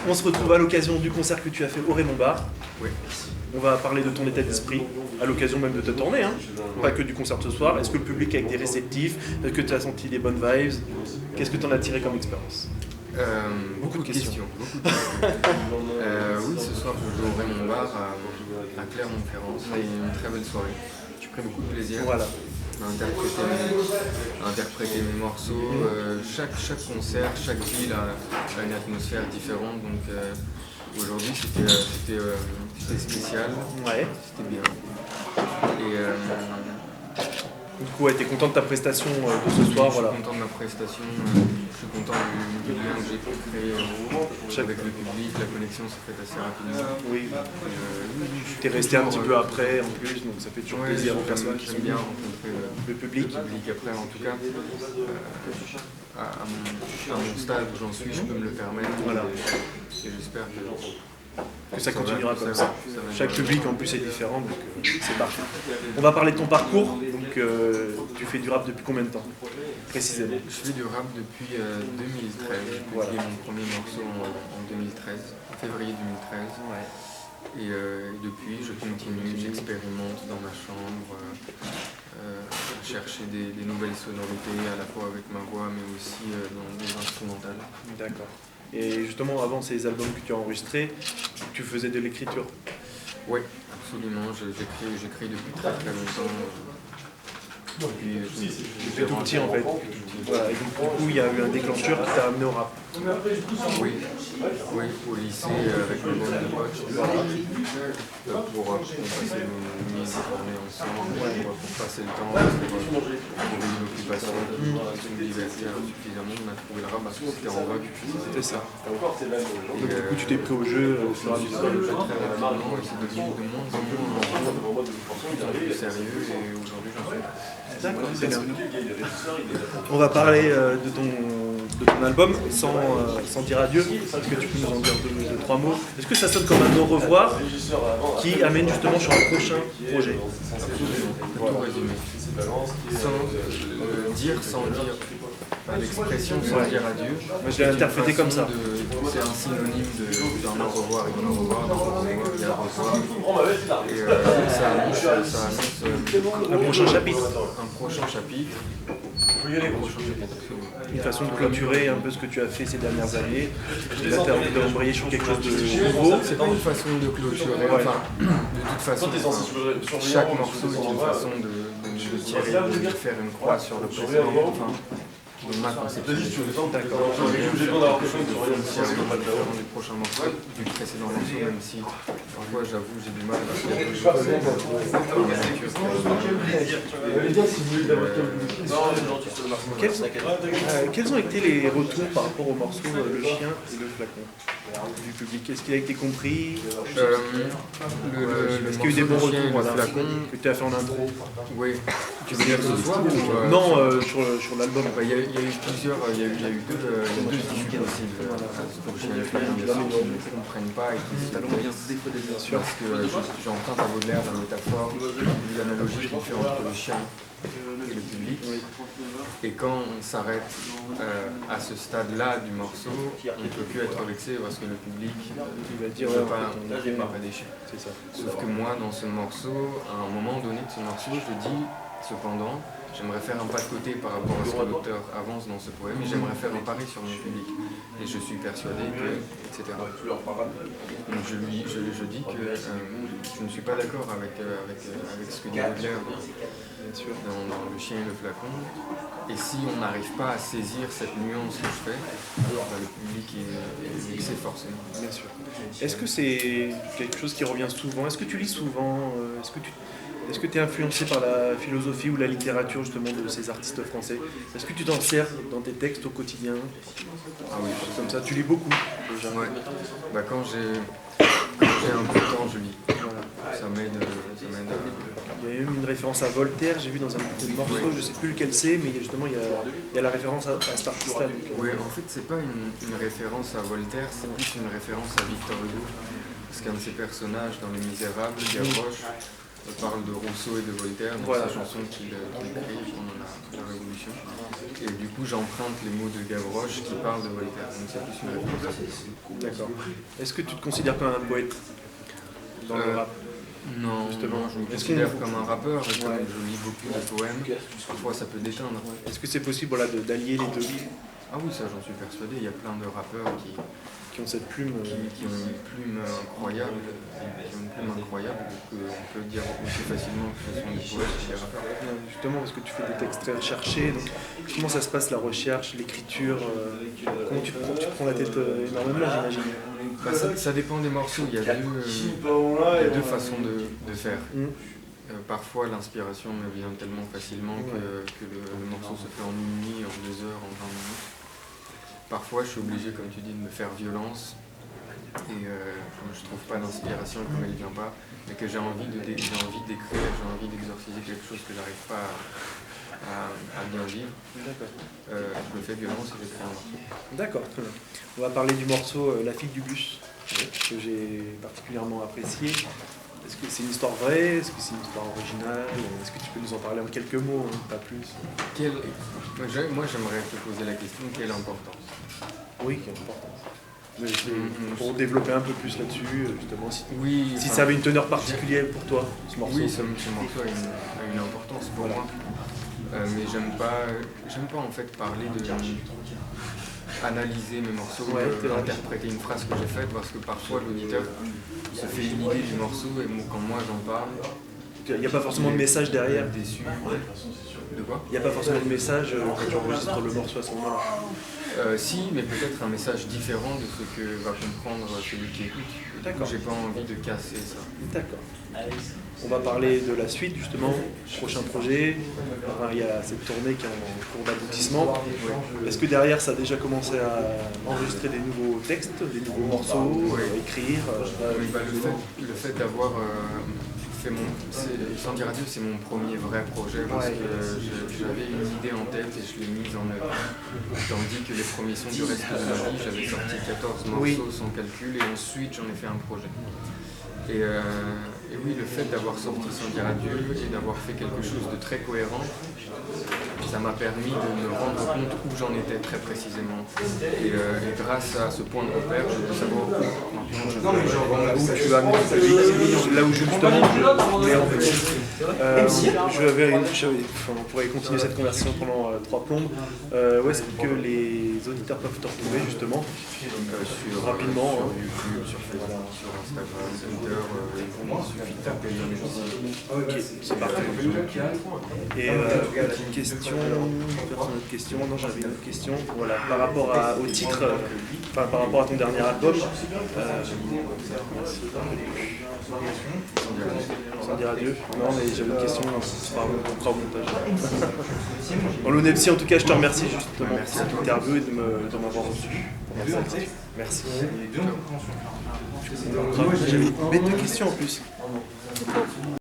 On se retrouve à l'occasion du concert que tu as fait au Raymond Bar. Oui. On va parler de ton état d'esprit, à l'occasion même de ta tournée, hein. Pas que du concert ce soir. Est-ce que le public a été réceptif? Est-ce que tu as senti des bonnes vibes? Qu'est-ce que tu en as tiré comme expérience? Beaucoup de questions. Oui, ce soir je joue au Raymond Bar à Clermont-Ferrand. C'était une très belle soirée. J'ai pris beaucoup de plaisir à interpréter mes morceaux. Chaque concert, chaque ville a une atmosphère différente. Donc aujourd'hui c'était spécial. Ouais. C'était bien. Et du coup, tu es content de ta prestation de ce soir, voilà. Je suis content de ma prestation, je suis content du lien que j'ai pu créer avec le public, la connexion s'est faite assez rapidement. Oui. Tu es resté un petit peu après en plus, donc ça fait toujours plaisir aux personnes qui sont bien rencontrer le public. Après, en tout cas, à mon stade où j'en suis, je peux me le permettre. Voilà. Et j'espère que ça continuera comme ça. Chaque public en plus est différent, donc c'est parfait. On va parler de ton parcours. Donc tu fais du rap depuis combien de temps précisément? Je fais du rap depuis 2013. J'ai publié mon premier morceau en 2013, en février 2013. Ouais. Et depuis, je continue, j'expérimente dans ma chambre, à chercher des nouvelles sonorités, à la fois avec ma voix, mais aussi dans des instrumentales. D'accord. Et justement, avant ces albums que tu as enregistrés, tu faisais de l'écriture? Oui, absolument. J'écris depuis très très longtemps. Depuis tout petit en fait. Voilà. Et donc du coup, il y a eu un déclencheur qui t'a amené au rap. Oui, au lycée avec une bande de potes. Pour passer nos journées ensemble, pour passer le temps, pour trouver une occupation, une liberté suffisamment. On a trouvé le rap parce que c'était en vogue. C'était ça. Donc du coup, tu t'es pris au jeu au fur et à mesure. Très rapidement, et c'est devenu de moins en moins plus sérieux, et aujourd'hui j'en suis là. D'accord, c'est bien. On va parler de ton album sans dire adieu. Est-ce que tu peux nous en dire deux, trois mots? Est-ce que ça sonne comme un au revoir qui amène justement sur un prochain projet? Tout résumé. Sans dire. L'expression sans dire adieu. Moi, je l'ai interprété comme ça. C'est un synonyme d'un au revoir, il y a un au revoir, et ça annonce un prochain chapitre. Un prochain chapitre. Une façon de clôturer un peu ce que tu as fait ces dernières années. Et là, tu as envie d'embrayer sur quelque chose de nouveau. C'est pas une façon de clôturer. Enfin, de toute façon, chaque morceau est une façon de tirer, de faire une croix sur le précédent. Enfin, ma conception. D'accord. Du prochain morceau, du précédent morceau, même si parfois j'avoue j'ai du mal parce qu'il y a Quels ont été les retours par rapport au morceau Le Chien et le Flacon du public? Est-ce qu'il a été compris? Est-ce qu'il y a eu des bons retours que tu as fait en intro? Oui. Tu veux dire ce soir? Non, sur l'album. Il y a eu plusieurs, il y a eu deux issues possibles pour le Chien et le Flacon. Il y a ceux qui ne comprennent pas et qui se tapent parce que j'emprunte à Baudelaire la métaphore, l'analogie qu'il fait entre le chien et le public. Et quand on s'arrête à ce stade-là du morceau, on ne peut plus être vexé parce que le public va dire on n'est pas des chiens. C'est ça. Sauf que moi, dans ce morceau, à un moment donné de ce morceau, je dis cependant, j'aimerais faire un pas de côté par rapport à ce que l'auteur avance dans ce poème, et j'aimerais faire un pari sur mon public. Et je suis persuadé que, etc. Donc je dis que je ne suis pas d'accord avec ce que dit Baudelaire dans Le Chien et le Flacon. Et si on n'arrive pas à saisir cette nuance que je fais, le public est vexé forcément. Bien sûr. Est-ce que c'est quelque chose qui revient souvent? Est-ce que tu lis souvent? Est-ce que tu es influencé par la philosophie ou la littérature justement de ces artistes français? Est-ce que tu t'en sers dans tes textes au quotidien? Ah oui, comme ça, tu lis beaucoup déjà. Ouais. Quand j'ai un peu de temps, je lis. Voilà. Ça m'aide. Il y a eu une référence à Voltaire, j'ai vu dans un morceau, je ne sais plus lequel c'est, mais justement il y a la référence à cet artiste-là. Oui, en fait, c'est pas une référence à Voltaire, c'est plus une référence à Victor Hugo. Parce qu'un de ses personnages dans Les Misérables, Gavroche, parle de Rousseau et de Voltaire, dans Voilà. sa chanson qu'il écrit pendant la Révolution. Et du coup, j'emprunte les mots de Gavroche qui parlent de Voltaire. Donc c'est plus une référence. D'accord. Est-ce que tu te considères comme un poète dans le rap? Non, Justement. je me Est-ce considère qu'on- comme un rappeur, et comme Ouais. je lis beaucoup de poèmes, parfois ça peut déteindre. Est-ce que c'est possible voilà, d'allier les deux, Ah oui, ça j'en suis persuadé, il y a plein de rappeurs qui qui ont cette plume ont une plume incroyable, qu'on peut dire aussi facilement que ce sont des poètes et des rappeurs. Justement, parce que tu fais des textes très recherchés. Donc, comment ça se passe la recherche, l'écriture comment tu prends la tête énormément, j'imagine. Bah, ça dépend des morceaux, il y a deux façons de faire. Parfois l'inspiration me vient tellement facilement que le morceau se fait en une nuit, en 2 heures, en 20 minutes. Parfois je suis obligé, comme tu dis, de me faire violence et je trouve pas d'inspiration comme elle vient pas, mais que j'ai envie d'écrire, j'ai envie d'exorciser quelque chose que j'arrive pas à bien vivre. Je me fais violence et j'écris un morceau. D'accord, très bien. On va parler du morceau La fille du bus, que j'ai particulièrement apprécié. Est-ce que c'est une histoire vraie? Est-ce que c'est une histoire originale? Est-ce que tu peux nous en parler en quelques mots, pas plus? Moi j'aimerais te poser la question, quelle importance? Oui, quelle importance. Mais c'est pour développer un peu plus là-dessus, justement, si ça avait une teneur particulière pour toi, ce morceau. Oui, ce morceau a une importance pour moi. Mais j'aime pas en fait parler analyser mes morceaux, interpréter une phrase que j'ai faite, parce que parfois l'auditeur se fait une idée du morceau et quand moi j'en parle, il n'y a pas forcément de message derrière. Déçu. De quoi? Il n'y a pas forcément de message quand tu enregistres le morceau à ce moment-là. Si, mais peut-être un message différent de ce que va comprendre celui qui écoute. D'accord. J'ai pas envie de casser ça. D'accord. On va parler de la suite justement, prochain projet. Enfin, il y a cette tournée qui est en cours d'aboutissement. Est-ce que derrière ça a déjà commencé à enregistrer des nouveaux textes, des nouveaux morceaux, à écrire Le fait d'avoir fait Sans dire adieu, c'est mon premier vrai projet parce que j'avais une idée en tête et je l'ai mise en œuvre. Tandis que les premiers sons du reste de ma vie, j'avais sorti 14 morceaux sans calcul et ensuite j'en ai fait un projet. Et oui, le fait d'avoir sorti Sans dire adieu et d'avoir fait quelque chose de très cohérent, ça m'a permis de me rendre compte où j'en étais très précisément. Et grâce à ce point de repère, je peux savoir où tu vas amener ta vie, là où justement on pourrait continuer cette conversation pendant 3 plombes. Où est-ce que les auditeurs peuvent te retrouver justement rapidement sur YouTube, sur Facebook, sur Instagram, Twitter, il suffit de taper les musiques. Ok, c'est parfait. Et petite question, non j'avais une autre question, voilà, par rapport au titre, par rapport à ton dernier album, Sans dire adieu. Non mais j'avais une question, c'est pas grave, on fera au montage. En l'Onepsi en tout cas je te remercie justement pour cette interview et de m'avoir reçu. Merci. J'avais une bête de questions en plus.